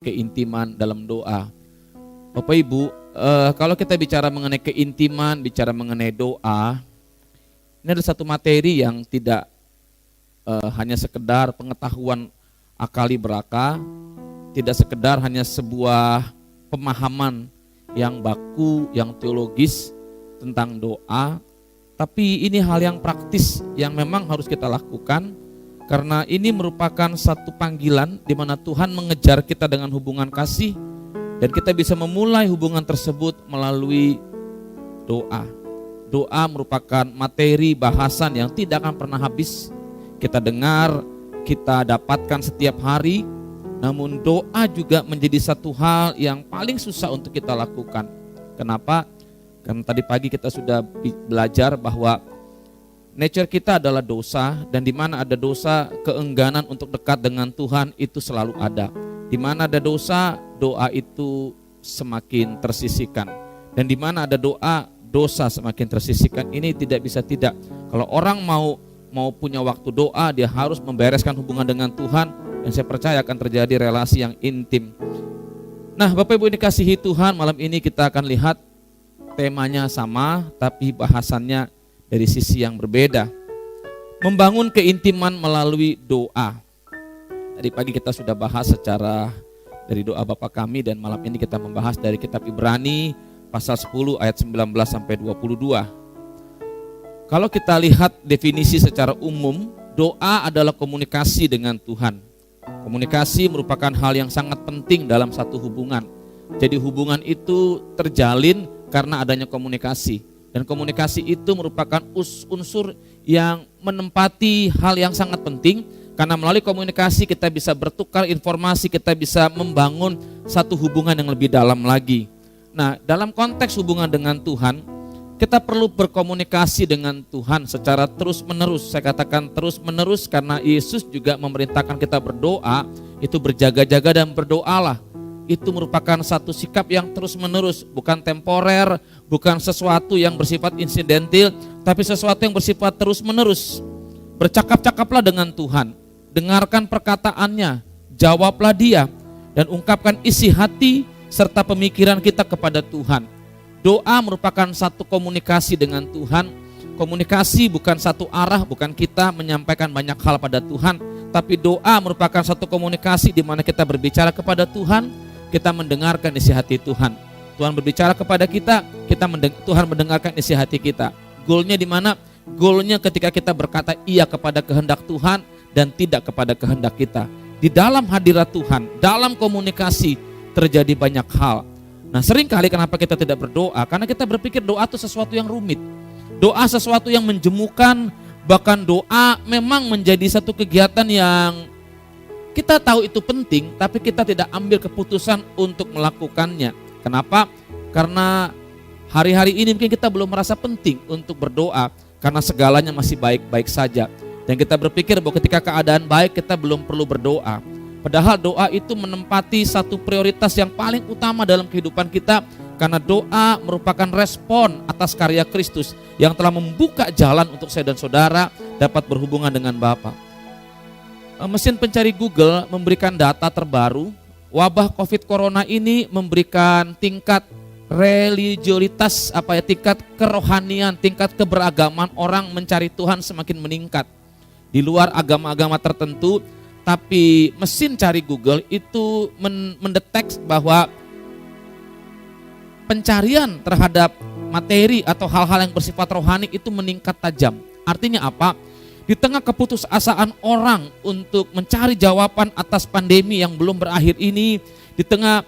keintiman dalam doa. Bapak Ibu, kalau kita bicara mengenai keintiman, bicara mengenai doa, ini ada satu materi yang tidak hanya sekedar pengetahuan akali beraka, tidak sekedar hanya sebuah pemahaman yang baku, yang teologis tentang doa, tapi ini hal yang praktis yang memang harus kita lakukan. Karena ini merupakan satu panggilan di mana Tuhan mengejar kita dengan hubungan kasih dan kita bisa memulai hubungan tersebut melalui doa. Doa merupakan materi bahasan yang tidak akan pernah habis. Kita dengar, kita dapatkan setiap hari, namun doa juga menjadi satu hal yang paling susah untuk kita lakukan. Kenapa? Karena tadi pagi kita sudah belajar bahwa nature kita adalah dosa, dan di mana ada dosa, keengganan untuk dekat dengan Tuhan itu selalu ada. Di mana ada dosa, doa itu semakin tersisihkan. Dan di mana ada doa, dosa semakin tersisihkan. Ini tidak bisa tidak. Kalau orang mau punya waktu doa, dia harus membereskan hubungan dengan Tuhan, dan saya percaya akan terjadi relasi yang intim. Nah, Bapak Ibu dikasihi Tuhan, malam ini kita akan lihat temanya sama, tapi bahasannya dari sisi yang berbeda. Membangun keintiman melalui doa. Tadi pagi kita sudah bahas secara dari doa Bapa kami, dan malam ini kita membahas dari kitab Ibrani pasal 10 ayat 19 sampai 22. Kalau kita lihat definisi secara umum, doa adalah komunikasi dengan Tuhan. Komunikasi merupakan hal yang sangat penting dalam satu hubungan. Jadi hubungan itu terjalin karena adanya komunikasi. Dan komunikasi itu merupakan unsur yang menempati hal yang sangat penting, karena melalui komunikasi kita bisa bertukar informasi, kita bisa membangun satu hubungan yang lebih dalam lagi. Nah, dalam konteks hubungan dengan Tuhan, kita perlu berkomunikasi dengan Tuhan secara terus-menerus. Saya katakan terus-menerus karena Yesus juga memerintahkan kita berdoa, itu berjaga-jaga dan berdoalah. Itu merupakan satu sikap yang terus-menerus, bukan temporer, bukan sesuatu yang bersifat insidentil, tapi sesuatu yang bersifat terus-menerus. Bercakap-cakaplah dengan Tuhan, dengarkan perkataannya, jawablah dia, dan ungkapkan isi hati serta pemikiran kita kepada Tuhan. Doa merupakan satu komunikasi dengan Tuhan. Komunikasi bukan satu arah, bukan kita menyampaikan banyak hal pada Tuhan, tapi doa merupakan satu komunikasi di mana kita berbicara kepada Tuhan, kita mendengarkan isi hati Tuhan. Tuhan berbicara kepada kita, Tuhan mendengarkan isi hati kita. Goalnya di mana? Goalnya ketika kita berkata iya kepada kehendak Tuhan dan tidak kepada kehendak kita. Di dalam hadirat Tuhan, dalam komunikasi terjadi banyak hal. Nah, seringkali kenapa kita tidak berdoa? Karena kita berpikir doa itu sesuatu yang rumit. Doa sesuatu yang menjemukan, bahkan doa memang menjadi satu kegiatan yang kita tahu itu penting, tapi kita tidak ambil keputusan untuk melakukannya. Kenapa? Karena hari-hari ini mungkin kita belum merasa penting untuk berdoa, karena segalanya masih baik-baik saja. Dan kita berpikir bahwa ketika keadaan baik kita belum perlu berdoa. Padahal doa itu menempati satu prioritas yang paling utama dalam kehidupan kita, karena doa merupakan respon atas karya Kristus yang telah membuka jalan untuk saya dan saudara dapat berhubungan dengan Bapa. Mesin pencari Google memberikan data terbaru, wabah COVID Corona ini memberikan tingkat religiositas, tingkat kerohanian, tingkat keberagaman orang mencari Tuhan semakin meningkat. Di luar agama-agama tertentu, tapi mesin cari Google itu mendeteksi bahwa pencarian terhadap materi atau hal-hal yang bersifat rohani itu meningkat tajam. Artinya apa? Di tengah keputusasaan orang untuk mencari jawaban atas pandemi yang belum berakhir ini, di tengah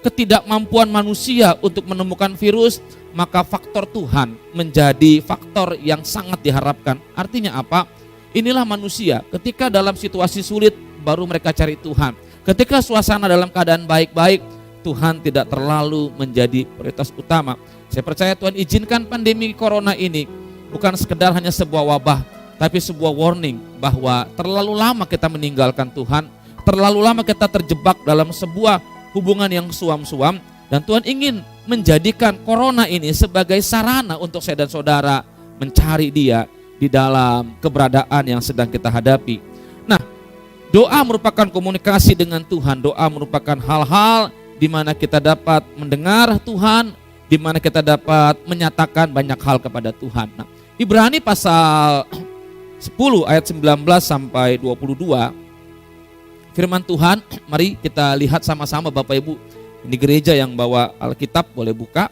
ketidakmampuan manusia untuk menemukan virus, maka faktor Tuhan menjadi faktor yang sangat diharapkan. Artinya apa? Inilah manusia, ketika dalam situasi sulit baru mereka cari Tuhan. Ketika suasana dalam keadaan baik-baik, Tuhan tidak terlalu menjadi prioritas utama. Saya percaya Tuhan izinkan pandemi Corona ini bukan sekedar hanya sebuah wabah, tapi sebuah warning bahwa terlalu lama kita meninggalkan Tuhan, terlalu lama kita terjebak dalam sebuah hubungan yang suam-suam, dan Tuhan ingin menjadikan Corona ini sebagai sarana untuk saya dan saudara mencari Dia di dalam keberadaan yang sedang kita hadapi. Nah, Doa merupakan komunikasi dengan Tuhan. Doa merupakan hal-hal di mana kita dapat mendengar Tuhan, di mana kita dapat menyatakan banyak hal kepada Tuhan. Nah, Ibrani pasal 10 ayat 19 sampai 22, firman Tuhan, mari kita lihat sama-sama Bapak Ibu. Ini gereja yang bawa Alkitab, boleh buka.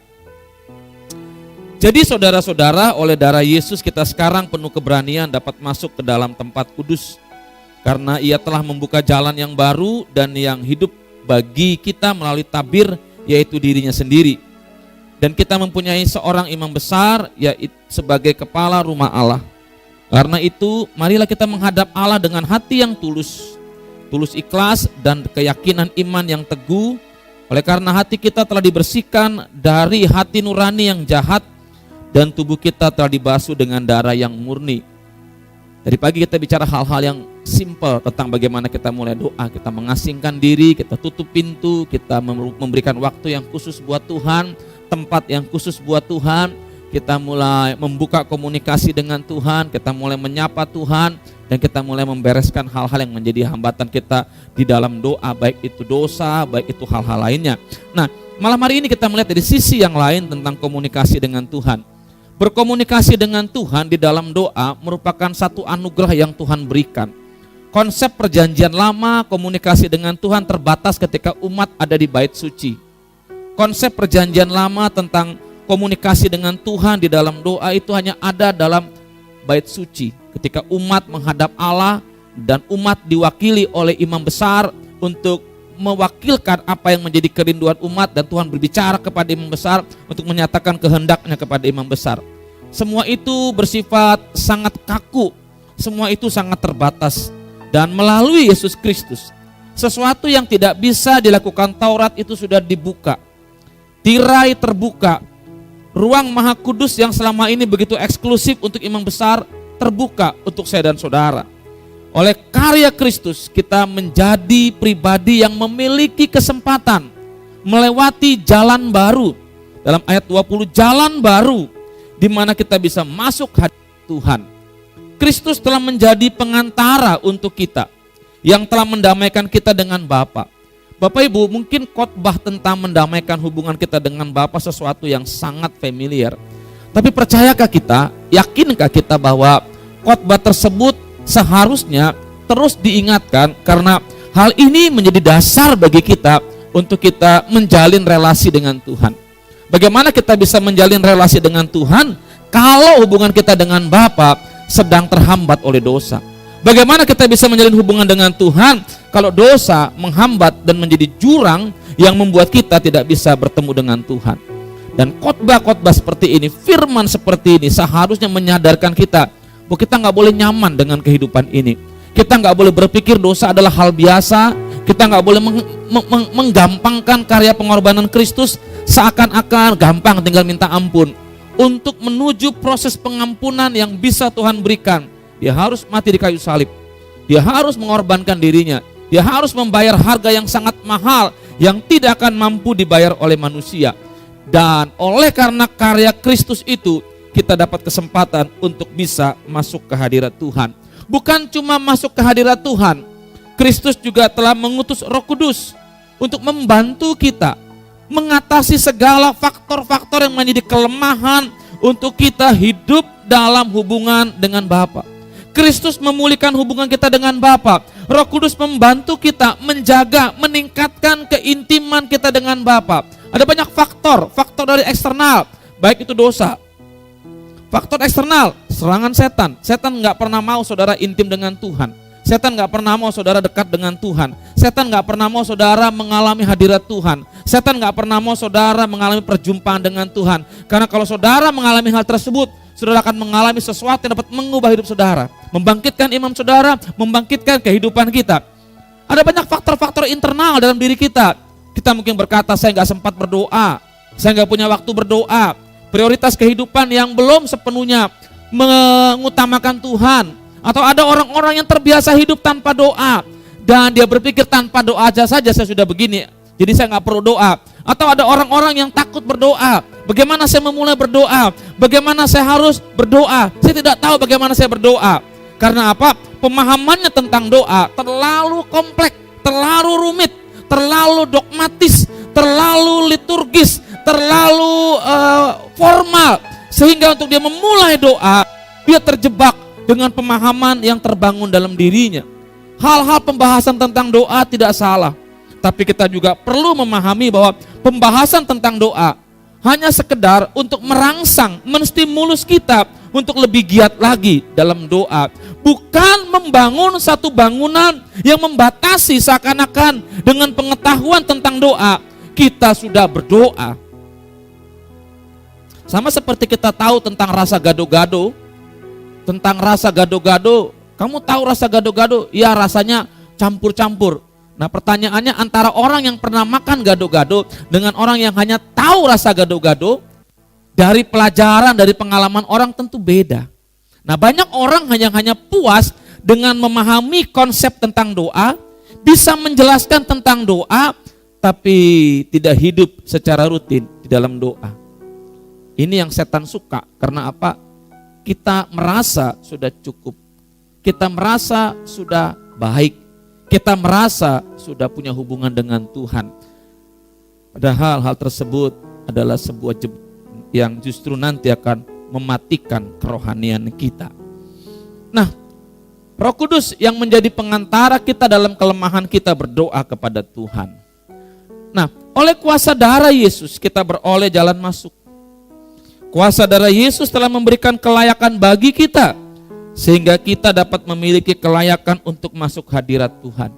Jadi saudara-saudara, oleh darah Yesus kita sekarang penuh keberanian dapat masuk ke dalam tempat kudus, karena Ia telah membuka jalan yang baru dan yang hidup bagi kita melalui tabir, yaitu dirinya sendiri. Dan kita mempunyai seorang imam besar, yaitu sebagai kepala rumah Allah. Karena itu marilah kita menghadap Allah dengan hati yang tulus ikhlas dan keyakinan iman yang teguh. Oleh karena hati kita telah dibersihkan dari hati nurani yang jahat, dan tubuh kita telah dibasuh dengan darah yang murni. Tadi pagi kita bicara hal-hal yang simple tentang bagaimana kita mulai doa. Kita mengasingkan diri, kita tutup pintu, kita memberikan waktu yang khusus buat Tuhan, tempat yang khusus buat Tuhan. Kita mulai membuka komunikasi dengan Tuhan, kita mulai menyapa Tuhan, dan kita mulai membereskan hal-hal yang menjadi hambatan kita di dalam doa, baik itu dosa, baik itu hal-hal lainnya. Nah, malam hari ini kita melihat dari sisi yang lain tentang komunikasi dengan Tuhan. Berkomunikasi dengan Tuhan di dalam doa merupakan satu anugerah yang Tuhan berikan. Konsep perjanjian lama komunikasi dengan Tuhan terbatas ketika umat ada di bait suci. Konsep perjanjian lama tentang komunikasi dengan Tuhan di dalam doa itu hanya ada dalam bait suci. Ketika umat menghadap Allah dan umat diwakili oleh imam besar untuk mewakilkan apa yang menjadi kerinduan umat, dan Tuhan berbicara kepada imam besar untuk menyatakan kehendaknya kepada imam besar. Semua itu bersifat sangat kaku, semua itu sangat terbatas. Dan melalui Yesus Kristus, sesuatu yang tidak bisa dilakukan Taurat itu sudah dibuka. Tirai terbuka, ruang maha kudus yang selama ini begitu eksklusif untuk imam besar terbuka untuk saya dan saudara. Oleh karya Kristus kita menjadi pribadi yang memiliki kesempatan melewati jalan baru. Dalam ayat 20, jalan baru di mana kita bisa masuk hadirat Tuhan. Kristus telah menjadi pengantara untuk kita, yang telah mendamaikan kita dengan Bapa. Bapak Ibu, mungkin khotbah tentang mendamaikan hubungan kita dengan Bapa sesuatu yang sangat familiar. Tapi percayakah kita, yakinkah kita bahwa khotbah tersebut seharusnya terus diingatkan, karena hal ini menjadi dasar bagi kita untuk kita menjalin relasi dengan Tuhan. Bagaimana kita bisa menjalin relasi dengan Tuhan kalau hubungan kita dengan Bapa sedang terhambat oleh dosa? Bagaimana kita bisa menjalin hubungan dengan Tuhan kalau dosa menghambat dan menjadi jurang yang membuat kita tidak bisa bertemu dengan Tuhan? Dan khotbah-khotbah seperti ini, firman seperti ini seharusnya menyadarkan kita bahwa kita nggak boleh nyaman dengan kehidupan ini. Kita nggak boleh berpikir dosa adalah hal biasa. Kita nggak boleh menggampangkan karya pengorbanan Kristus seakan-akan gampang tinggal minta ampun. Untuk menuju proses pengampunan yang bisa Tuhan berikan, Dia harus mati di kayu salib. Dia harus mengorbankan dirinya. Dia harus membayar harga yang sangat mahal yang tidak akan mampu dibayar oleh manusia. Dan oleh karena karya Kristus itu, kita dapat kesempatan untuk bisa masuk ke hadirat Tuhan. Bukan cuma masuk ke hadirat Tuhan, Kristus juga telah mengutus Roh Kudus untuk membantu kita mengatasi segala faktor-faktor yang menjadi kelemahan untuk kita hidup dalam hubungan dengan Bapa. Kristus memulihkan hubungan kita dengan Bapa. Roh Kudus membantu kita menjaga, meningkatkan keintiman kita dengan Bapa. Ada banyak faktor dari eksternal, baik itu dosa. Faktor eksternal, serangan setan. Setan nggak pernah mau saudara intim dengan Tuhan. Setan nggak pernah mau saudara dekat dengan Tuhan. Setan nggak pernah mau saudara mengalami hadirat Tuhan. Setan nggak pernah mau saudara mengalami perjumpaan dengan Tuhan. Karena kalau saudara mengalami hal tersebut, saudara akan mengalami sesuatu yang dapat mengubah hidup saudara, membangkitkan iman saudara, membangkitkan kehidupan kita. Ada banyak faktor-faktor internal dalam diri kita. Kita mungkin berkata, saya nggak sempat berdoa, saya nggak punya waktu berdoa. Prioritas kehidupan yang belum sepenuhnya mengutamakan Tuhan. Atau ada orang-orang yang terbiasa hidup tanpa doa, dan dia berpikir tanpa doa aja saja saya sudah begini, jadi saya nggak perlu doa. Atau ada orang-orang yang takut berdoa. Bagaimana saya memulai berdoa? Bagaimana saya harus berdoa? Saya tidak tahu bagaimana saya berdoa. Karena apa? pemahamannya tentang doa terlalu kompleks, terlalu rumit, terlalu dogmatis, terlalu liturgis, terlalu formal, sehingga untuk dia memulai doa, dia terjebak dengan pemahaman yang terbangun dalam dirinya. Hal-hal pembahasan tentang doa tidak salah, tapi kita juga perlu memahami bahwa pembahasan tentang doa hanya sekedar untuk merangsang, menstimulus kita untuk lebih giat lagi dalam doa, bukan membangun satu bangunan yang membatasi seakan-akan dengan pengetahuan tentang doa kita sudah berdoa. Sama seperti kita tahu tentang rasa gado-gado. Tentang rasa gado-gado, kamu tahu rasa gado-gado? Ya, rasanya campur-campur. Nah, pertanyaannya, antara orang yang pernah makan gado-gado dengan orang yang hanya tahu rasa gado-gado, dari pelajaran, dari pengalaman orang tentu beda. Nah, banyak orang hanya puas dengan memahami konsep tentang doa, bisa menjelaskan tentang doa, tapi tidak hidup secara rutin di dalam doa. Ini yang setan suka. Karena apa? Kita merasa sudah cukup, kita merasa sudah baik, kita merasa sudah punya hubungan dengan Tuhan. Padahal hal tersebut adalah sebuah yang justru nanti akan mematikan kerohanian kita. Nah, Roh Kudus yang menjadi pengantara kita dalam kelemahan kita berdoa kepada Tuhan. Nah, oleh kuasa darah Yesus kita beroleh jalan masuk. Kuasa darah Yesus telah memberikan kelayakan bagi kita, sehingga kita dapat memiliki kelayakan untuk masuk hadirat Tuhan.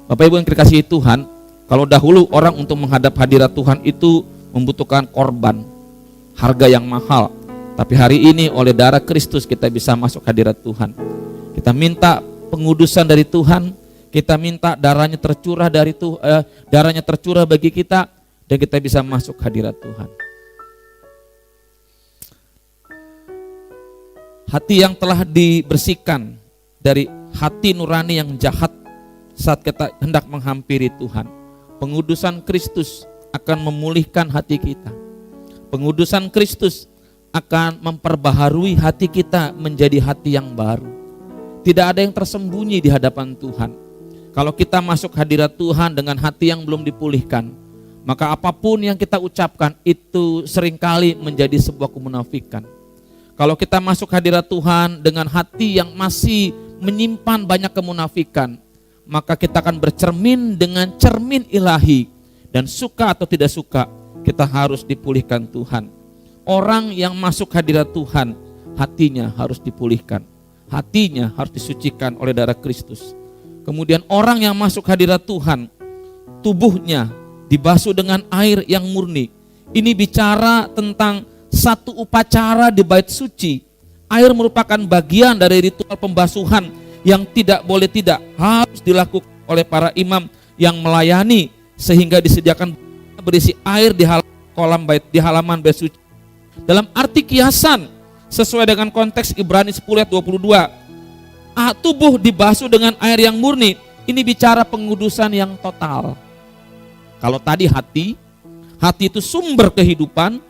Bapak Ibu yang dikasihi Tuhan, kalau dahulu orang untuk menghadap hadirat Tuhan itu membutuhkan korban, harga yang mahal. Tapi hari ini oleh darah Kristus kita bisa masuk hadirat Tuhan. Kita minta pengudusan dari Tuhan, kita minta darahnya tercurah darahnya tercurah bagi kita, dan kita bisa masuk hadirat Tuhan. Hati yang telah dibersihkan dari hati nurani yang jahat saat kita hendak menghampiri Tuhan. Pengudusan Kristus akan memulihkan hati kita. Pengudusan Kristus akan memperbaharui hati kita menjadi hati yang baru. Tidak ada yang tersembunyi di hadapan Tuhan. Kalau kita masuk hadirat Tuhan dengan hati yang belum dipulihkan, maka apapun yang kita ucapkan itu seringkali menjadi sebuah kemunafikan. Kalau kita masuk hadirat Tuhan dengan hati yang masih menyimpan banyak kemunafikan, maka kita akan bercermin dengan cermin ilahi, dan suka atau tidak suka kita harus dipulihkan Tuhan. Orang yang masuk hadirat Tuhan, hatinya harus dipulihkan, hatinya harus disucikan oleh darah Kristus. Kemudian orang yang masuk hadirat Tuhan, tubuhnya dibasuh dengan air yang murni. Ini bicara tentang satu upacara di bait suci. Air merupakan bagian dari ritual pembasuhan yang tidak boleh tidak harus dilakukan oleh para imam yang melayani, sehingga disediakan berisi air di halaman bait suci. Dalam arti kiasan sesuai dengan konteks Ibrani 10 ayat 22, tubuh dibasuh dengan air yang murni. Ini bicara pengudusan yang total. Kalau tadi hati itu sumber kehidupan,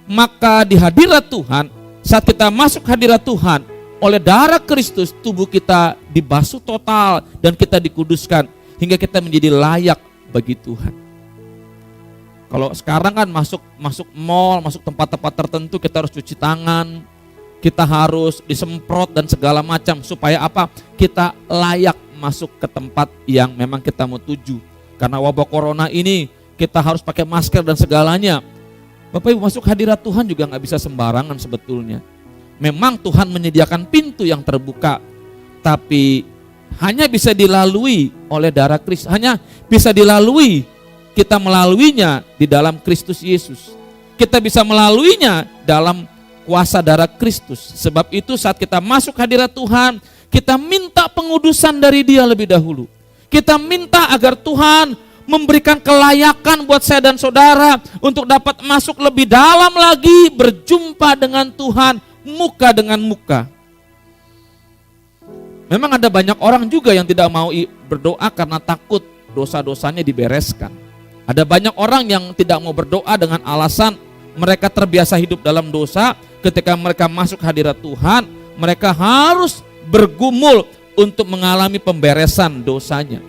maka di hadirat Tuhan, saat kita masuk hadirat Tuhan, oleh darah Kristus tubuh kita dibasuh total dan kita dikuduskan hingga kita menjadi layak bagi Tuhan. Kalau sekarang kan masuk mall, masuk tempat-tempat tertentu kita harus cuci tangan, kita harus disemprot dan segala macam, supaya apa? Kita layak masuk ke tempat yang memang kita mau tuju. Karena wabah corona ini kita harus pakai masker dan segalanya. Bapak Ibu, masuk hadirat Tuhan juga gak bisa sembarangan sebetulnya. Memang Tuhan menyediakan pintu yang terbuka, tapi hanya bisa dilalui oleh darah Kristus. Hanya bisa dilalui, kita melaluinya di dalam Kristus Yesus. Kita bisa melaluinya dalam kuasa darah Kristus. Sebab itu saat kita masuk hadirat Tuhan, kita minta pengudusan dari Dia lebih dahulu. Kita minta agar Tuhan memberikan kelayakan buat saya dan saudara untuk dapat masuk lebih dalam lagi, berjumpa dengan Tuhan muka dengan muka. Memang ada banyak orang juga yang tidak mau berdoa karena takut dosa-dosanya dibereskan. Ada banyak orang yang tidak mau berdoa dengan alasan mereka terbiasa hidup dalam dosa. Ketika mereka masuk hadirat Tuhan, mereka harus bergumul untuk mengalami pemberesan dosanya.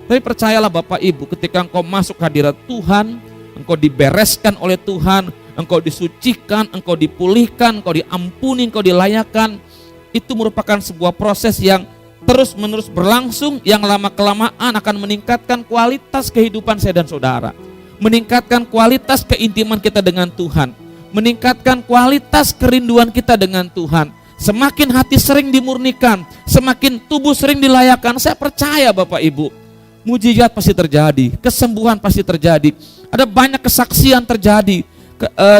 Tapi percayalah Bapak Ibu, ketika engkau masuk hadirat Tuhan, engkau dibereskan oleh Tuhan, engkau disucikan, engkau dipulihkan, engkau diampuni, engkau dilayakan. Itu merupakan sebuah proses yang terus-menerus berlangsung, yang lama-kelamaan akan meningkatkan kualitas kehidupan saya dan saudara. Meningkatkan kualitas keintiman kita dengan Tuhan. Meningkatkan kualitas kerinduan kita dengan Tuhan. Semakin hati sering dimurnikan, semakin tubuh sering dilayakan, saya percaya Bapak Ibu, mujizat pasti terjadi, kesembuhan pasti terjadi. Ada banyak kesaksian terjadi,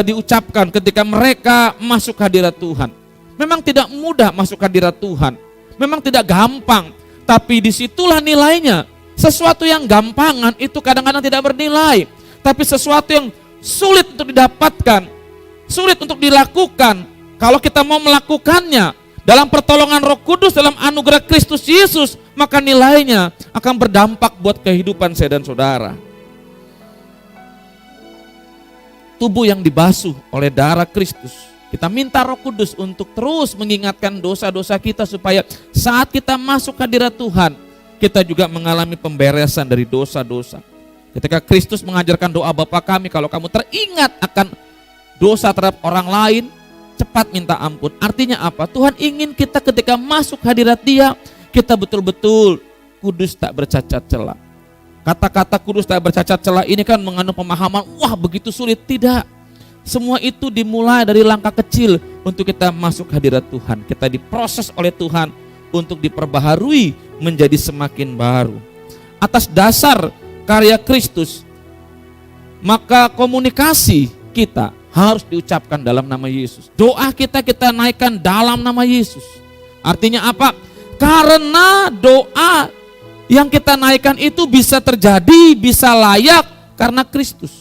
diucapkan ketika mereka masuk hadirat Tuhan. Memang tidak mudah masuk hadirat Tuhan, memang tidak gampang, tapi disitulah nilainya. Sesuatu yang gampangan itu kadang-kadang tidak bernilai, tapi sesuatu yang sulit untuk didapatkan, sulit untuk dilakukan, kalau kita mau melakukannya dalam pertolongan Roh Kudus, dalam anugerah Kristus Yesus, maka nilainya akan berdampak buat kehidupan saya dan saudara. Tubuh yang dibasuh oleh darah Kristus, kita minta Roh Kudus untuk terus mengingatkan dosa-dosa kita, supaya saat kita masuk hadirat Tuhan, kita juga mengalami pemberesan dari dosa-dosa. Ketika Kristus mengajarkan doa Bapa kami, kalau kamu teringat akan dosa terhadap orang lain, cepat minta ampun. Artinya apa? Tuhan ingin kita ketika masuk hadirat Dia, kita betul-betul kudus tak bercacat celah. Kata-kata kudus tak bercacat celah ini kan mengandung pemahaman, wah begitu sulit. Tidak. Semua itu dimulai dari langkah kecil untuk kita masuk hadirat Tuhan. Kita diproses oleh Tuhan untuk diperbaharui menjadi semakin baru. Atas dasar karya Kristus, maka komunikasi kita harus diucapkan dalam nama Yesus. Doa kita naikkan dalam nama Yesus. Artinya apa? Karena doa yang kita naikkan itu bisa terjadi, bisa layak karena Kristus.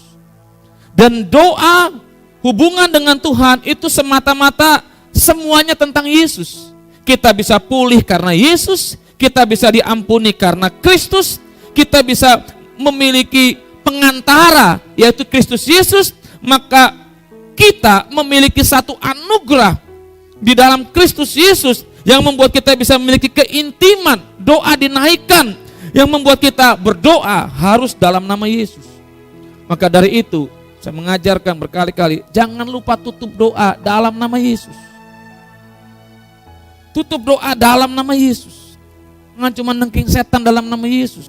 Dan doa hubungan dengan Tuhan itu semata-mata semuanya tentang Yesus. Kita bisa pulih karena Yesus, kita bisa diampuni karena Kristus, kita bisa memiliki pengantara yaitu Kristus Yesus, maka kita memiliki satu anugerah di dalam Kristus Yesus yang membuat kita bisa memiliki keintiman, doa dinaikkan, yang membuat kita berdoa harus dalam nama Yesus. Maka dari itu saya mengajarkan berkali-kali, jangan lupa tutup doa dalam nama Yesus. Tutup doa dalam nama Yesus. Jangan cuma nengking setan dalam nama Yesus,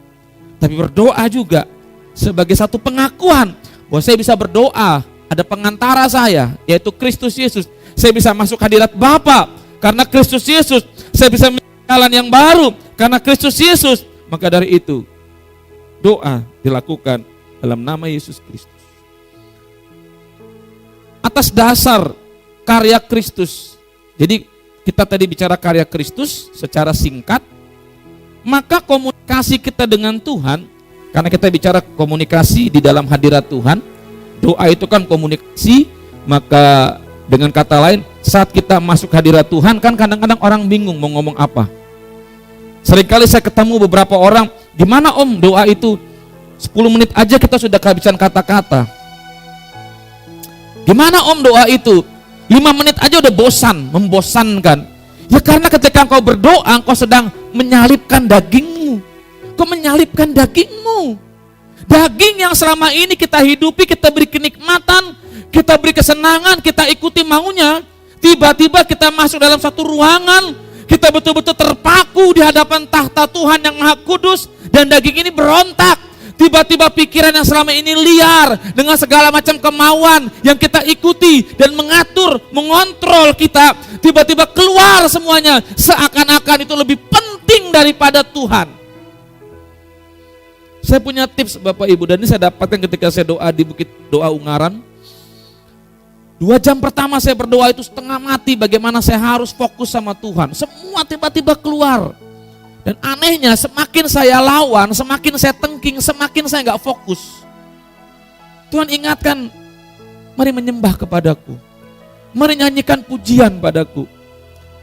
tapi berdoa juga sebagai satu pengakuan bahwa saya bisa berdoa, ada pengantara saya, yaitu Kristus Yesus. Saya bisa masuk hadirat Bapa karena Kristus Yesus. Saya bisa memiliki jalan yang baru karena Kristus Yesus. Maka dari itu, doa dilakukan dalam nama Yesus Kristus. Atas dasar karya Kristus. Jadi kita tadi bicara karya Kristus secara singkat. Maka komunikasi kita dengan Tuhan, karena kita bicara komunikasi di dalam hadirat Tuhan, doa itu kan komunikasi, maka dengan kata lain, saat kita masuk hadirat Tuhan kan kadang-kadang orang bingung mau ngomong apa. Seringkali saya ketemu beberapa orang, gimana om doa itu 10 menit aja kita sudah kehabisan kata-kata. Gimana om doa itu 5 menit aja udah bosan, membosankan. Ya karena ketika engkau berdoa, engkau sedang menyalipkan dagingmu. Kau menyalipkan dagingmu. Daging yang selama ini kita hidupi, kita beri kenikmatan, kita beri kesenangan, kita ikuti maunya. Tiba-tiba kita masuk dalam satu ruangan, kita betul-betul terpaku di hadapan tahta Tuhan yang Maha Kudus, dan daging ini berontak. Tiba-tiba pikiran yang selama ini liar dengan segala macam kemauan yang kita ikuti dan mengatur, mengontrol kita, tiba-tiba keluar semuanya, seakan-akan itu lebih penting daripada Tuhan. Saya punya tips Bapak Ibu, dan ini saya dapatkan ketika saya doa di Bukit Doa Ungaran. 2 jam pertama saya berdoa itu setengah mati, bagaimana saya harus fokus sama Tuhan. Semua tiba-tiba keluar. Dan anehnya semakin saya lawan, semakin saya tengking, semakin saya gak fokus. Tuhan ingatkan, mari menyembah kepadaku, mari nyanyikan pujian padaku.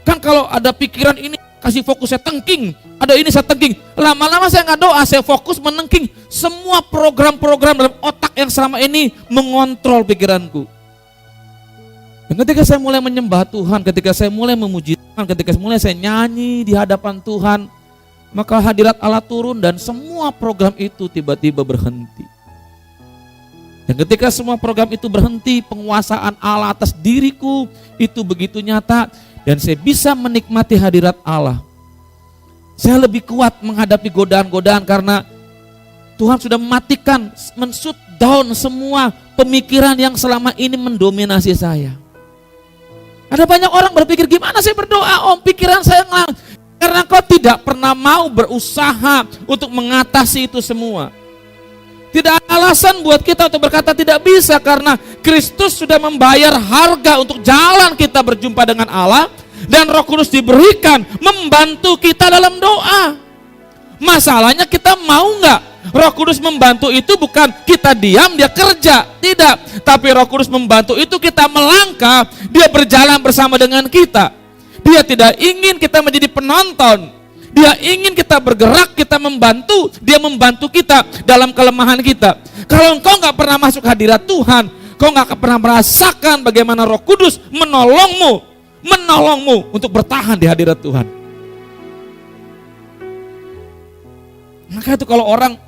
Kan kalau ada pikiran ini, kasih fokus saya tengking, ada ini saya tengking. Lama-lama saya nggak doa, saya fokus menengking semua program-program dalam otak yang selama ini mengontrol pikiranku. Dan ketika saya mulai menyembah Tuhan, ketika saya mulai memuji Tuhan, ketika saya nyanyi di hadapan Tuhan, maka hadirat Allah turun dan semua program itu tiba-tiba berhenti. Dan ketika semua program itu berhenti, penguasaan Allah atas diriku itu begitu nyata dan saya bisa menikmati hadirat Allah. Saya lebih kuat menghadapi godaan-godaan karena Tuhan sudah mematikan, men-shut down semua pemikiran yang selama ini mendominasi saya. Ada banyak orang berpikir, gimana saya berdoa om, pikiran saya ngelang. Karena kau tidak pernah mau berusaha untuk mengatasi itu semua. Tidak ada alasan buat kita untuk berkata tidak bisa, karena Kristus sudah membayar harga untuk jalan kita berjumpa dengan Allah. Dan Roh Kudus diberikan membantu kita dalam doa. Masalahnya kita mau nggak? Roh Kudus membantu itu bukan kita diam, dia kerja. Tidak. Tapi Roh Kudus membantu itu kita melangkah, dia berjalan bersama dengan kita. Dia tidak ingin kita menjadi penonton. Dia ingin kita bergerak, kita membantu. Dia membantu kita dalam kelemahan kita. Kalau engkau nggak pernah masuk hadirat Tuhan, kau nggak pernah merasakan bagaimana Roh Kudus menolongmu untuk bertahan di hadirat Tuhan. Maka itu kalau orang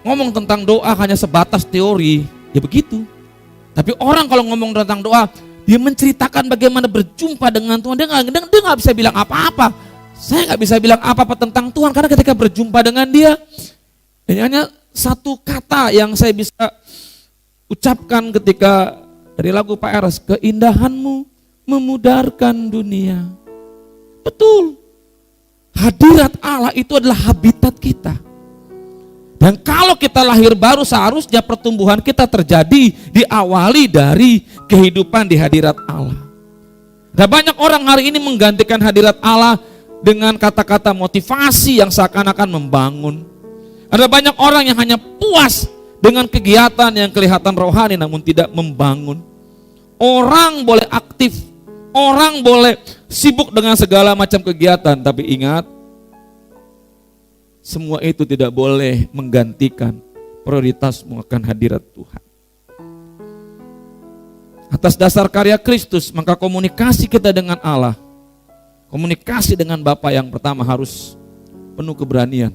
ngomong tentang doa hanya sebatas teori, ya begitu. Tapi orang kalau ngomong tentang doa, dia menceritakan bagaimana berjumpa dengan Tuhan. Dia nggak bisa bilang apa-apa. Saya nggak bisa bilang apa-apa tentang Tuhan karena ketika berjumpa dengan Dia, ini hanya satu kata yang saya bisa ucapkan ketika dari lagu Pak Eros, keindahanmu memudarkan dunia. Betul. Hadirat Allah itu adalah habitat kita. Dan kalau kita lahir baru, seharusnya pertumbuhan kita terjadi diawali dari kehidupan di hadirat Allah. Ada banyak orang hari ini menggantikan hadirat Allah dengan kata-kata motivasi yang seakan-akan membangun. Ada banyak orang yang hanya puas dengan kegiatan yang kelihatan rohani namun tidak membangun. Orang boleh aktif, orang boleh sibuk dengan segala macam kegiatan, tapi ingat, semua itu tidak boleh menggantikan prioritasmu akan hadirat Tuhan. Atas dasar karya Kristus, maka komunikasi kita dengan Allah, komunikasi dengan Bapa yang pertama harus penuh keberanian.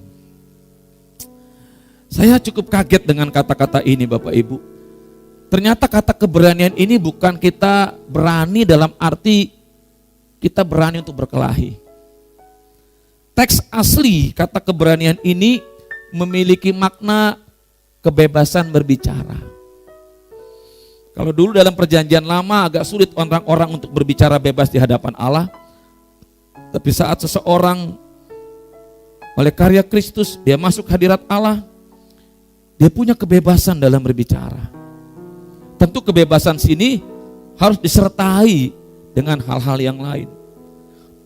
Saya cukup kaget dengan kata-kata ini Bapak Ibu. Ternyata kata keberanian ini bukan kita berani dalam arti kita berani untuk berkelahi. Teks asli kata keberanian ini memiliki makna kebebasan berbicara. Kalau dulu dalam perjanjian lama agak sulit orang-orang untuk berbicara bebas di hadapan Allah. Tapi saat seseorang oleh karya Kristus dia masuk hadirat Allah, dia punya kebebasan dalam berbicara. Tentu kebebasan sini harus disertai dengan hal-hal yang lain.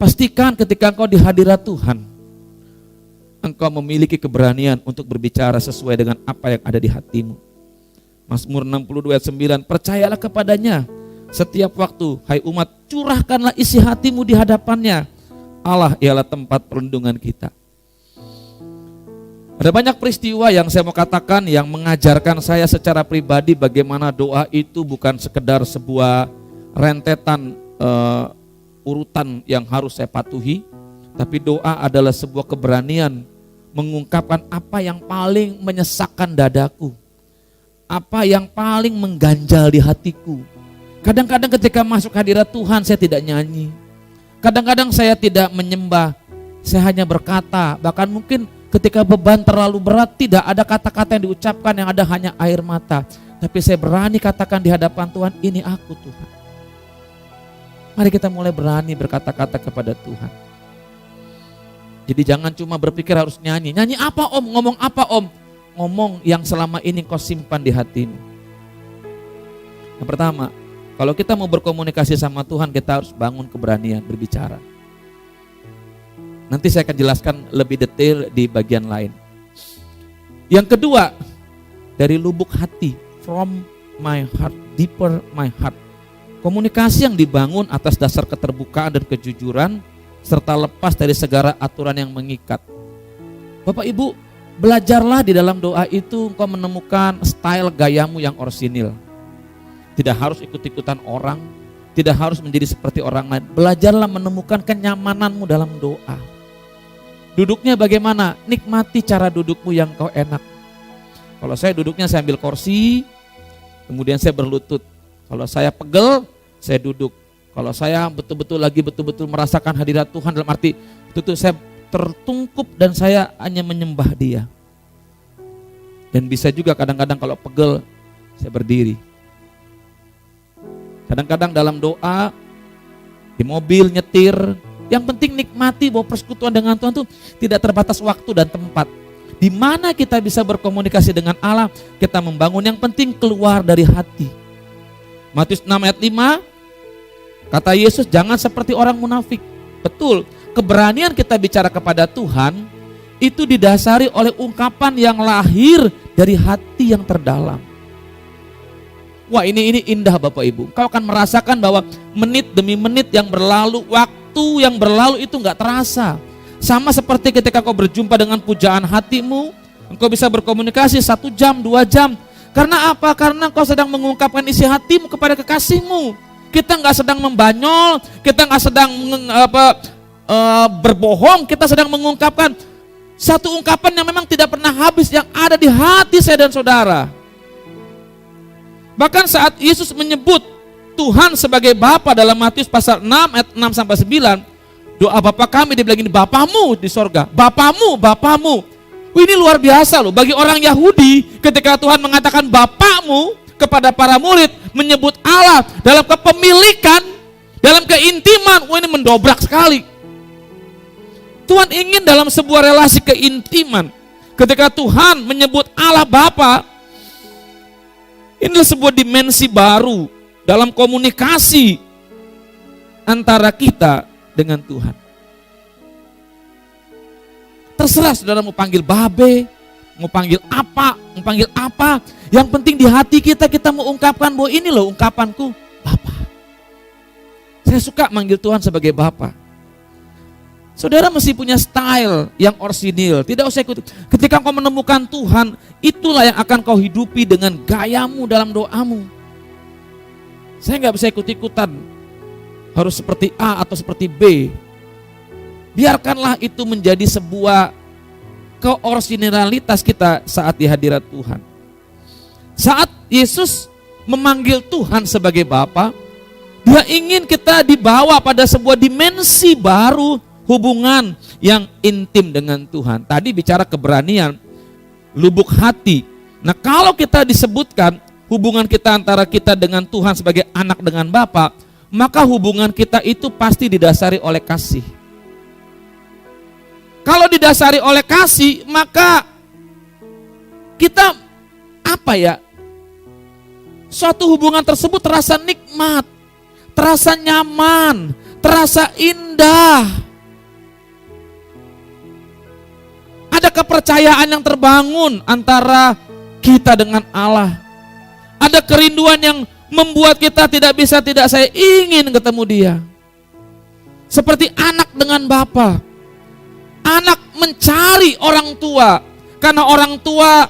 Pastikan ketika engkau di hadirat Tuhan, engkau memiliki keberanian untuk berbicara sesuai dengan apa yang ada di hatimu. Mazmur 62 ayat 9, percayalah kepadanya setiap waktu, hai umat, curahkanlah isi hatimu di hadapannya. Allah ialah tempat perlindungan kita. Ada banyak peristiwa yang saya mau katakan yang mengajarkan saya secara pribadi bagaimana doa itu bukan sekedar sebuah rentetan urutan yang harus saya patuhi, tapi doa adalah sebuah keberanian mengungkapkan apa yang paling menyesakkan dadaku, apa yang paling mengganjal di hatiku. Kadang-kadang ketika masuk hadirat Tuhan saya tidak nyanyi, kadang-kadang saya tidak menyembah, saya hanya berkata, bahkan mungkin ketika beban terlalu berat tidak ada kata-kata yang diucapkan, yang ada hanya air mata. Tapi saya berani katakan di hadapan Tuhan, ini aku Tuhan. Mari kita mulai berani berkata-kata kepada Tuhan. Jadi jangan cuma berpikir harus nyanyi. Nyanyi apa om? Ngomong apa om? Ngomong yang selama ini kau simpan di hatimu. Yang pertama, kalau kita mau berkomunikasi sama Tuhan, kita harus bangun keberanian berbicara. Nanti saya akan jelaskan lebih detail di bagian lain. Yang kedua, dari lubuk hati, from my heart, deeper my heart. Komunikasi yang dibangun atas dasar keterbukaan dan kejujuran serta lepas dari segala aturan yang mengikat. Bapak Ibu, belajarlah di dalam doa itu engkau menemukan style gayamu yang orsinil. Tidak harus ikut-ikutan orang, tidak harus menjadi seperti orang lain. Belajarlah menemukan kenyamananmu dalam doa. Duduknya bagaimana? Nikmati cara dudukmu yang kau enak. Kalau saya duduknya saya ambil kursi, kemudian saya berlutut. Kalau saya pegel, saya duduk. Kalau saya betul-betul merasakan hadirat Tuhan dalam arti itu saya tertungkup dan saya hanya menyembah Dia. Dan bisa juga kadang-kadang kalau pegel saya berdiri. Kadang-kadang dalam doa, di mobil, nyetir, yang penting nikmati bahwa persekutuan dengan Tuhan itu tidak terbatas waktu dan tempat. Di mana kita bisa berkomunikasi dengan Allah, kita membangun, yang penting keluar dari hati. Matius 6 ayat 5, kata Yesus, jangan seperti orang munafik. Betul, keberanian kita bicara kepada Tuhan, itu didasari oleh ungkapan yang lahir dari hati yang terdalam. Wah, ini indah Bapak Ibu. Kau akan merasakan bahwa menit demi menit yang berlalu, waktu yang berlalu itu gak terasa. Sama seperti ketika kau berjumpa dengan pujaan hatimu, engkau bisa berkomunikasi 1 jam, 2 jam. Karena apa? Karena kau sedang mengungkapkan isi hatimu kepada kekasihmu. Kita gak sedang membanyol, kita gak sedang berbohong, kita sedang mengungkapkan satu ungkapan yang memang tidak pernah habis, yang ada di hati saya dan saudara. Bahkan saat Yesus menyebut Tuhan sebagai Bapa dalam Matius pasal 6 ayat 6 sampai 9, doa Bapa kami, dia bilang ini, Bapamu di sorga, Bapamu, Bapamu. Ini luar biasa loh bagi orang Yahudi, ketika Tuhan mengatakan Bapamu kepada para murid, menyebut Allah dalam kepemilikan, dalam keintiman. Ini mendobrak sekali. Tuhan ingin dalam sebuah relasi keintiman, ketika Tuhan menyebut Allah Bapa, inilah sebuah dimensi baru dalam komunikasi antara kita dengan Tuhan. Terserah saudara mau panggil babe, mau panggil apa, yang penting di hati kita mau ungkapkan bahwa ini loh ungkapanku, Bapa. Saya suka manggil Tuhan sebagai Bapa. Saudara mesti punya style yang orsinil, tidak usah ikut. Ketika kau menemukan Tuhan, itulah yang akan kau hidupi dengan gayamu dalam doamu. Saya nggak bisa ikut-ikutan, harus seperti A atau seperti B. Biarkanlah itu menjadi sebuah keorsinalitas kita saat di hadirat Tuhan. Saat Yesus memanggil Tuhan sebagai Bapa, Dia ingin kita dibawa pada sebuah dimensi baru, hubungan yang intim dengan Tuhan. Tadi bicara keberanian, lubuk hati. Nah, kalau kita disebutkan hubungan kita antara kita dengan Tuhan sebagai anak dengan Bapa, maka hubungan kita itu pasti didasari oleh kasih. Kalau didasari oleh kasih, maka kita suatu hubungan tersebut terasa nikmat, terasa nyaman, terasa indah. Ada kepercayaan yang terbangun antara kita dengan Allah. Ada kerinduan yang membuat kita saya ingin ketemu Dia. Seperti anak dengan bapa. Anak mencari orang tua, karena orang tua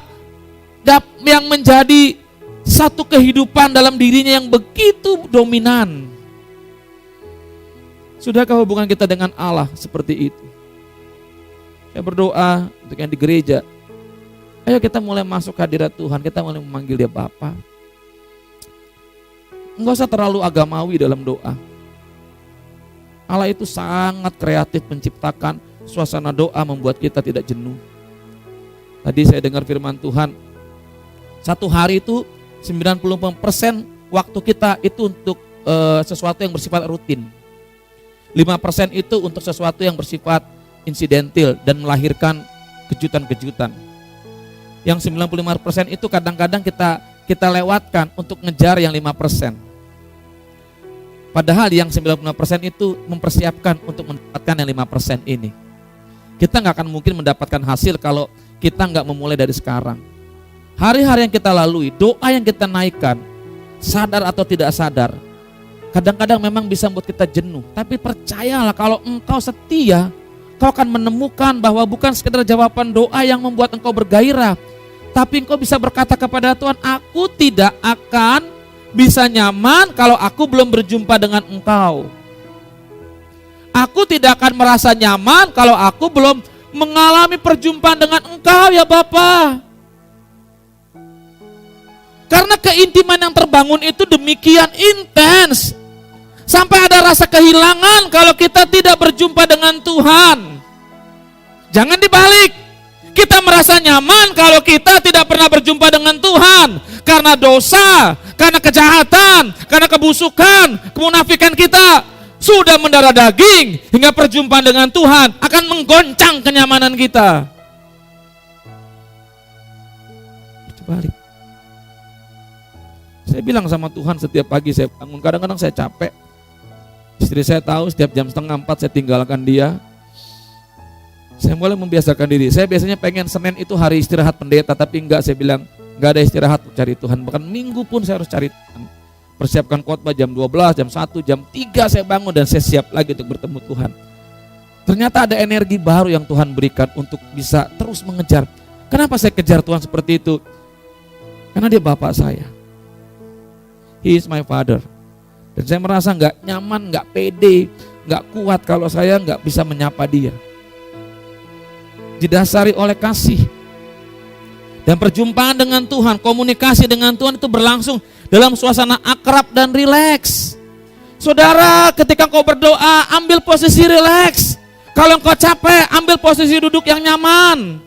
yang menjadi satu kehidupan dalam dirinya yang begitu dominan. Sudahkah hubungan kita dengan Allah seperti itu? Saya berdoa untuk yang di gereja, ayo kita mulai masuk hadirat Tuhan, kita mulai memanggil Dia Bapa. Enggak usah terlalu agamawi dalam doa. Allah itu sangat kreatif menciptakan suasana doa, membuat kita tidak jenuh. Tadi saya dengar firman Tuhan, satu hari itu 90% waktu kita itu untuk sesuatu yang bersifat rutin. 5% itu untuk sesuatu yang bersifat insidentil dan melahirkan kejutan-kejutan. Yang 95% itu kadang-kadang kita lewatkan untuk ngejar yang 5%. Padahal yang 95% itu mempersiapkan untuk mendapatkan yang 5% ini. Kita nggak akan mungkin mendapatkan hasil kalau kita nggak memulai dari sekarang. Hari-hari yang kita lalui, doa yang kita naikkan, sadar atau tidak sadar, kadang-kadang memang bisa membuat kita jenuh. Tapi percayalah, kalau engkau setia, kau akan menemukan bahwa bukan sekedar jawaban doa yang membuat engkau bergairah, tapi engkau bisa berkata kepada Tuhan, aku tidak akan bisa nyaman kalau aku belum berjumpa dengan Engkau. Aku tidak akan merasa nyaman kalau aku belum mengalami perjumpaan dengan Engkau ya Bapa. Karena keintiman yang terbangun itu demikian intens. Sampai ada rasa kehilangan kalau kita tidak berjumpa dengan Tuhan. Jangan dibalik. Kita merasa nyaman kalau kita tidak pernah berjumpa dengan Tuhan. Karena dosa, karena kejahatan, karena kebusukan, kemunafikan kita sudah mendarah daging, hingga perjumpaan dengan Tuhan akan menggoncang kenyamanan kita. Balik. Saya bilang sama Tuhan setiap pagi saya bangun, kadang-kadang saya capek. Istri saya tahu setiap jam 3:30 saya tinggalkan dia. Saya mulai membiasakan diri. Saya biasanya pengen Senin itu hari istirahat pendeta, tapi enggak, saya bilang enggak ada istirahat untuk cari Tuhan. Bahkan Minggu pun saya harus cari Tuhan. Persiapkan khotbah jam 12, jam 1, jam 3 saya bangun dan saya siap lagi untuk bertemu Tuhan. Ternyata ada energi baru yang Tuhan berikan untuk bisa terus mengejar. Kenapa saya kejar Tuhan seperti itu? Karena dia Bapak saya. He is my father. Dan saya merasa gak nyaman, gak pede, gak kuat kalau saya gak bisa menyapa dia. Didasari oleh kasih. Dan perjumpaan dengan Tuhan, komunikasi dengan Tuhan itu berlangsung dalam suasana akrab dan rileks. Saudara, ketika engkau berdoa, ambil posisi rileks. Kalau engkau capek, ambil posisi duduk yang nyaman.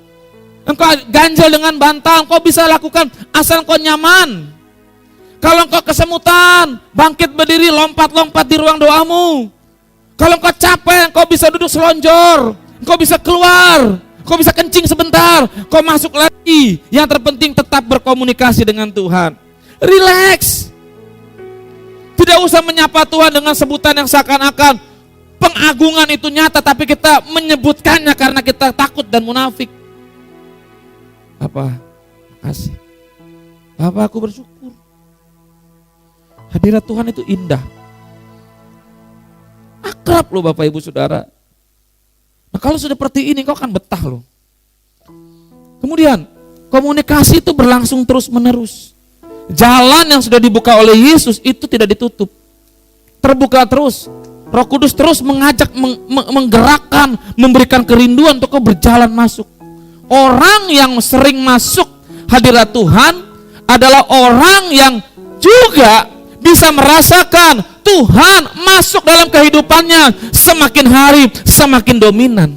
Engkau ganjel dengan bantal, engkau bisa lakukan asal engkau nyaman. Kalau engkau kesemutan, bangkit berdiri, lompat-lompat di ruang doamu. Kalau engkau capek, engkau bisa duduk selonjor, engkau bisa keluar, engkau bisa kencing sebentar, engkau masuk lagi. Yang terpenting tetap berkomunikasi dengan Tuhan. Relax. Tidak usah menyapa Tuhan dengan sebutan yang seakan-akan pengagungan itu nyata, tapi kita menyebutkannya karena kita takut dan munafik. Apa? Kasih. Bapak, aku bersyukur. Hadirat Tuhan itu indah. Akrab loh Bapak Ibu Saudara. Nah kalau sudah seperti ini kau akan betah loh. Kemudian komunikasi itu berlangsung terus menerus. Jalan yang sudah dibuka oleh Yesus itu tidak ditutup. Terbuka terus. Roh Kudus terus mengajak, menggerakkan, memberikan kerinduan untuk kau berjalan masuk. Orang yang sering masuk hadirat Tuhan adalah orang yang juga bisa merasakan Tuhan masuk dalam kehidupannya semakin hari semakin dominan.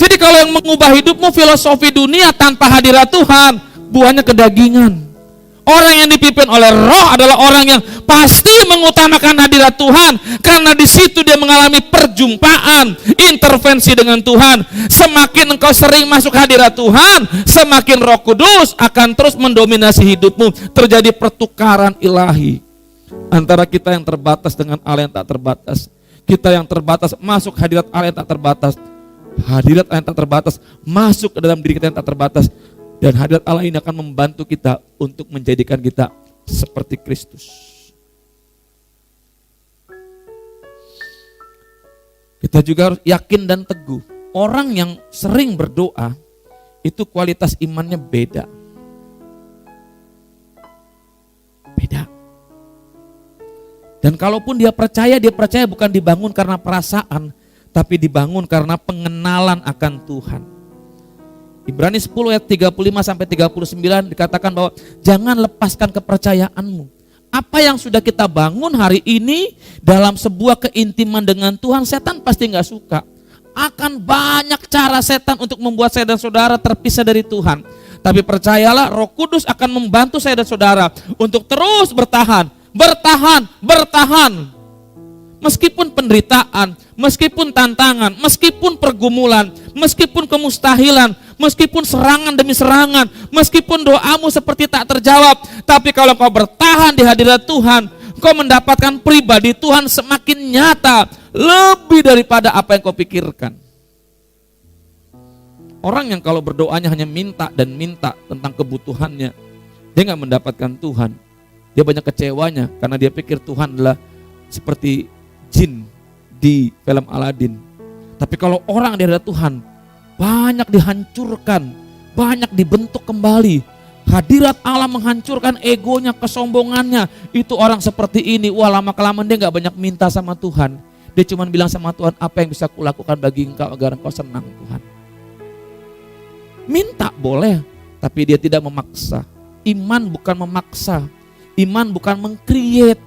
Jadi kalau yang mengubah hidupmu filosofi dunia tanpa hadirat Tuhan, buahnya kedagingan. Orang yang dipimpin oleh Roh adalah orang yang pasti mengutamakan hadirat Tuhan, karena di situ dia mengalami perjumpaan, intervensi dengan Tuhan. Semakin engkau sering masuk hadirat Tuhan, semakin Roh Kudus akan terus mendominasi hidupmu. Terjadi pertukaran ilahi antara kita yang terbatas dengan Allah yang tak terbatas. Kita yang terbatas masuk hadirat Allah yang tak terbatas. Hadirat Allah yang tak terbatas masuk ke dalam diri kita yang tak terbatas. Dan hadirat Allah ini akan membantu kita untuk menjadikan kita seperti Kristus. Kita juga harus yakin dan teguh. Orang yang sering berdoa, itu kualitas imannya beda. Beda. Dan kalaupun dia percaya bukan dibangun karena perasaan, tapi dibangun karena pengenalan akan Tuhan. Ibrani 10 ayat 35 sampai 39 dikatakan bahwa jangan lepaskan kepercayaanmu. Apa yang sudah kita bangun hari ini dalam sebuah keintiman dengan Tuhan, setan pasti gak suka. Akan banyak cara setan untuk membuat saya dan saudara terpisah dari Tuhan. Tapi percayalah, Roh Kudus akan membantu saya dan saudara untuk terus bertahan. Meskipun penderitaan, meskipun tantangan, meskipun pergumulan, meskipun kemustahilan, meskipun serangan demi serangan, meskipun doamu seperti tak terjawab, tapi kalau kau bertahan di hadirat Tuhan, kau mendapatkan pribadi Tuhan semakin nyata, lebih daripada apa yang kau pikirkan. Orang yang kalau berdoanya hanya minta dan minta tentang kebutuhannya, dia gak mendapatkan Tuhan. Dia banyak kecewanya karena dia pikir Tuhan adalah seperti jin di film Aladin. Tapi kalau orang di hadirat Tuhan, banyak dihancurkan, banyak dibentuk kembali Hadirat Allah menghancurkan egonya, kesombongannya. Itu orang seperti ini, wah lama-kelamaan dia gak banyak minta sama Tuhan. Dia cuma bilang sama Tuhan, apa yang bisa kulakukan bagi engkau agar engkau senang Tuhan. Minta boleh, tapi dia tidak memaksa. Iman bukan memaksa, iman bukan meng-create,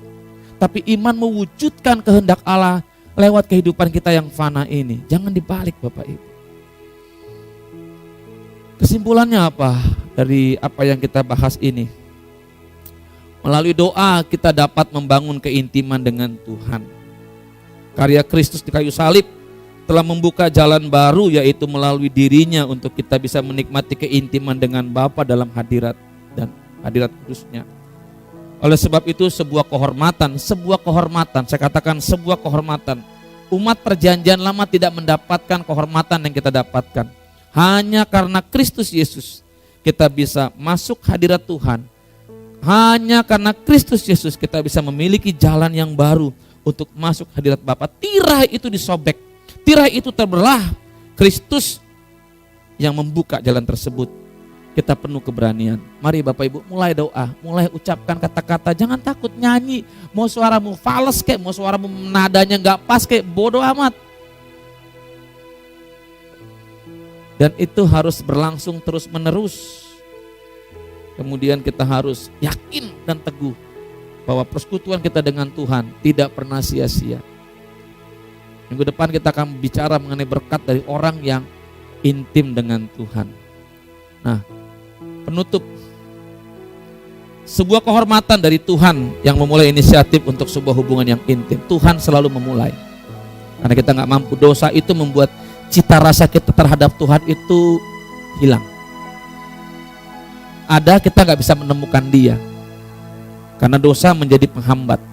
tapi iman mewujudkan kehendak Allah lewat kehidupan kita yang fana ini. Jangan dibalik Bapak Ibu. Kesimpulannya apa dari apa yang kita bahas ini? Melalui doa kita dapat membangun keintiman dengan Tuhan. Karya Kristus di kayu salib telah membuka jalan baru, yaitu melalui dirinya untuk kita bisa menikmati keintiman dengan Bapa dalam hadirat dan hadirat kudusnya. Oleh sebab itu sebuah kehormatan, saya katakan sebuah kehormatan. Umat perjanjian lama tidak mendapatkan kehormatan yang kita dapatkan. Hanya karena Kristus Yesus kita bisa masuk hadirat Tuhan. Hanya karena Kristus Yesus kita bisa memiliki jalan yang baru untuk masuk hadirat Bapa. Tirai itu disobek, tirai itu terbelah. Kristus yang membuka jalan tersebut. Kita penuh keberanian. Mari Bapak Ibu mulai doa, mulai ucapkan kata-kata. Jangan takut nyanyi, mau suaramu fals kayak, mau suaramu nadanya gak pas kayak, bodoh amat. Dan itu harus berlangsung terus menerus. Kemudian kita harus yakin dan teguh bahwa persekutuan kita dengan Tuhan tidak pernah sia-sia. Minggu depan kita akan bicara mengenai berkat dari orang yang intim dengan Tuhan. Nah, penutup, sebuah kehormatan dari Tuhan yang memulai inisiatif untuk sebuah hubungan yang intim. Tuhan selalu memulai. Karena kita gak mampu, dosa itu membuat cita rasa kita terhadap Tuhan itu hilang. Ada, kita gak bisa menemukan dia. Karena dosa menjadi penghambat.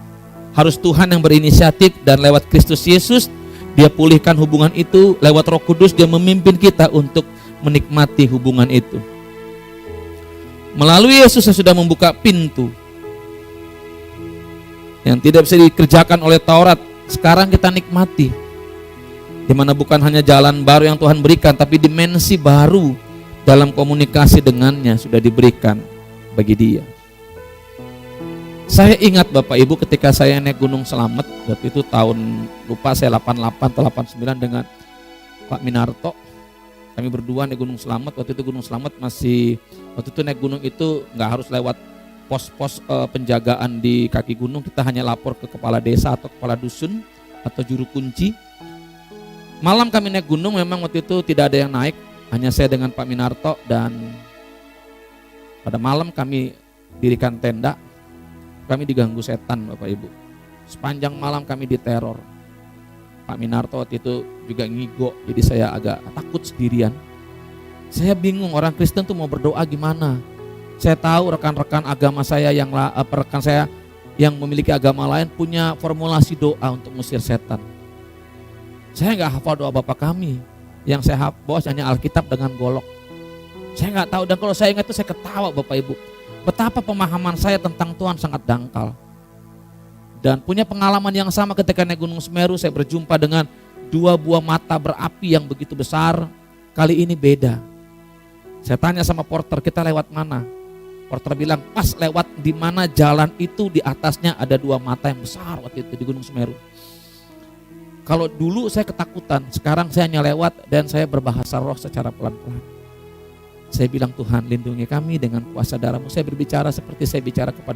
Harus Tuhan yang berinisiatif, dan lewat Kristus Yesus dia pulihkan hubungan itu. Lewat Roh Kudus dia memimpin kita untuk menikmati hubungan itu. Melalui Yesus yang sudah membuka pintu yang tidak bisa dikerjakan oleh Taurat, sekarang kita nikmati. Di mana bukan hanya jalan baru yang Tuhan berikan, tapi dimensi baru dalam komunikasi dengannya sudah diberikan bagi dia. Saya ingat Bapak Ibu ketika saya naik Gunung Slamet, waktu itu tahun lupa saya 88 atau 89 dengan Pak Minarto. Kami berdua naik Gunung Slamet. Waktu itu Gunung Slamet waktu itu naik gunung itu nggak harus lewat pos-pos penjagaan di kaki gunung. Kita hanya lapor ke kepala desa atau kepala dusun atau juru kunci. Malam kami naik gunung, memang waktu itu tidak ada yang naik, hanya saya dengan Pak Minarto, dan pada malam kami dirikan tenda. Kami diganggu setan Bapak Ibu. Sepanjang malam kami diteror. Pak Minarto waktu itu juga ngigo, jadi saya agak takut sendirian. Saya bingung, orang Kristen tuh mau berdoa gimana. Saya tahu rekan-rekan agama saya rekan saya yang memiliki agama lain punya formulasi doa untuk mengusir setan. Saya nggak hafal doa Bapa kami. Yang saya hafal hanya Alkitab dengan golok. Saya nggak tahu, dan kalau saya ingat itu saya ketawa Bapak Ibu. Betapa pemahaman saya tentang Tuhan sangat dangkal. Dan punya pengalaman yang sama ketika naik Gunung Semeru, saya berjumpa dengan 2 buah mata berapi yang begitu besar. Kali ini beda. Saya tanya sama porter, kita lewat mana? Porter bilang, pas lewat di mana jalan itu, di atasnya ada 2 mata yang besar waktu itu di Gunung Semeru. Kalau dulu saya ketakutan, sekarang saya hanya lewat dan saya berbahasa roh secara pelan-pelan. Saya bilang, Tuhan lindungi kami dengan kuasa darah-Mu. Saya berbicara seperti saya bicara kepada